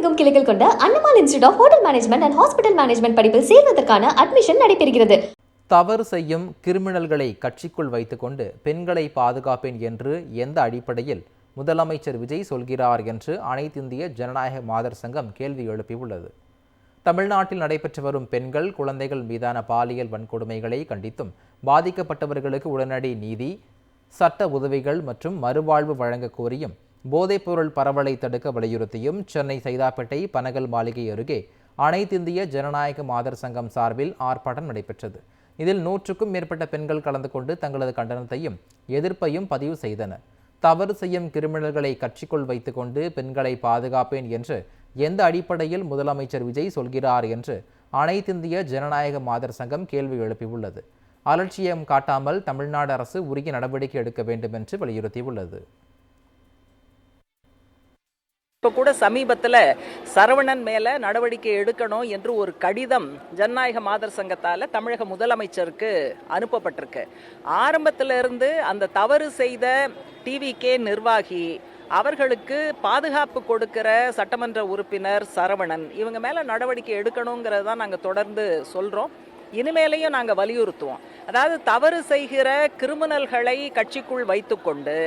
தமிழகமெங்கும் கிளைகள் கொண்ட Annamal institute of hotel management and hospital management படிப்பில் சேர்வதற்கான அட்மிஷன் நடைபெறுகிறது. தவறு செய்யும் கிரிமினல்களை கட்சிக்குள் வைத்துக்கொண்டு பெண்களை பாதுகாப்பேன் என்று எந்த அடிப்படையில் முதலமைச்சர் விஜய் சொல்கிறார் என்று அனைத்திந்திய ஜனநாயக மாதர் சங்கம் கேள்வி எழுப்பியுள்ளது. தமிழ்நாட்டில் நடைபெற்று வரும் பெண்கள், குழந்தைகள் மீதான பாலியல் வன்கொடுமைகளை கண்டித்தும் பாதிக்கப்பட்டவர்களுக்கு உடனடி நீதி, சட்ட உதவிகள் மற்றும் மறுவாழ்வு வழங்க கோரியும் போதைப்பொருள் பரவலை தடுக்க வலியுறுத்தியும் சென்னை சைதாப்பேட்டை பனகல் மாளிகை அருகே அனைத்திந்திய ஜனநாயக மாதர் சங்கம் சார்பில் ஆர்ப்பாட்டம் நடைபெற்றது. இதில் 100க்கும் மேற்பட்ட பெண்கள் கலந்து கொண்டு தங்களது கண்டனத்தையும் எதிர்ப்பையும் பதிவு செய்தனர். தவறு செய்யும் கிரிமினல்களை கட்சிக்குள் வைத்துக்கொண்டு பெண்களை பாதுகாப்பேன் என்று எந்த அடிப்படையில் முதலமைச்சர் விஜய் சொல்கிறார் என்று அனைத்திந்திய ஜனநாயக மாதர் சங்கம் கேள்வி எழுப்பியுள்ளது. அலட்சியம் காட்டாமல் தமிழ்நாடு அரசு உரிய நடவடிக்கை எடுக்க வேண்டும் என்று வலியுறுத்தியுள்ளது. இப்போ கூட சமீபத்தில் சரவணன் மேலே நடவடிக்கை எடுக்கணும் என்று ஒரு கடிதம் ஜனநாயக மாதர் சங்கத்தால் தமிழக முதலமைச்சருக்கு அனுப்பப்பட்டிருக்கு. ஆரம்பத்திலிருந்து அந்த தவறு செய்த டிவிகே நிர்வாகி, அவர்களுக்கு பாதுகாப்பு கொடுக்கிற சட்டமன்ற உறுப்பினர் சரவணன், இவங்க மேலே நடவடிக்கை எடுக்கணுங்கிறது தான் நாங்கள் தொடர்ந்து சொல்கிறோம். இனிமேலையும் நாங்கள் வலியுறுத்துவோம். அதாவது தவறு செய்கிற கிரிமினல்களை கட்சிக்குள் வைத்துக்கொண்டு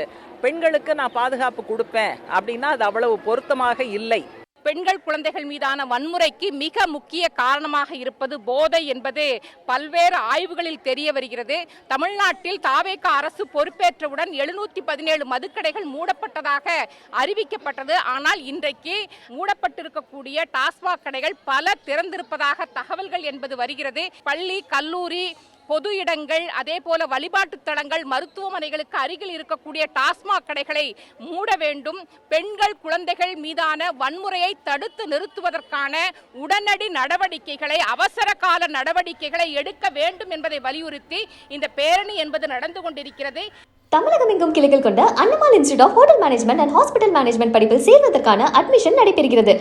பெண்களுக்கு நான் பாதுகாப்பு கொடுப்பேன் அப்படின்னா அது அவ்வளவு பொருத்தமாக இல்லை. பெண்கள், குழந்தைகள் மீதான வன்முறைக்கு மிக முக்கிய காரணமாக இருப்பது போதை என்பது பல்வேறு ஆய்வுகளில் தெரிய வருகிறது. தமிழ்நாட்டில் தாவேக அரசு பொறுப்பேற்றவுடன் 717 மதுக்கடைகள் மூடப்பட்டதாக அறிவிக்கப்பட்டது. ஆனால் இன்றைக்கு மூடப்பட்டிருக்கக்கூடிய டாஸ்மாக் கடைகள் பல திறந்திருப்பதாக தகவல்கள் என்பது வருகிறது. பள்ளி, கல்லூரி, பொது இடங்கள், அதே போல வழிபாட்டு தலங்கள், மருத்துவமனைகளுக்கு அருகில் இருக்கக்கூடிய டாஸ்மாக் கடைகளை மூட வேண்டும். பெண்கள், குழந்தைகள் மீதான வன்முறையை தடுத்து நிறுத்துவதற்கான உடனடி நடவடிக்கைகளை, அவசர கால நடவடிக்கைகளை எடுக்க வேண்டும் என்பதை வலியுறுத்தி இந்த பேரணி என்பது நடந்து கொண்டிருக்கிறது. தமிழகமெங்கும் கிளைகள் கொண்ட Annamal institute of hotel management and hospital management படிப்பில் சேர்வதற்கான அட்மிஷன் நடைபெறுகிறது.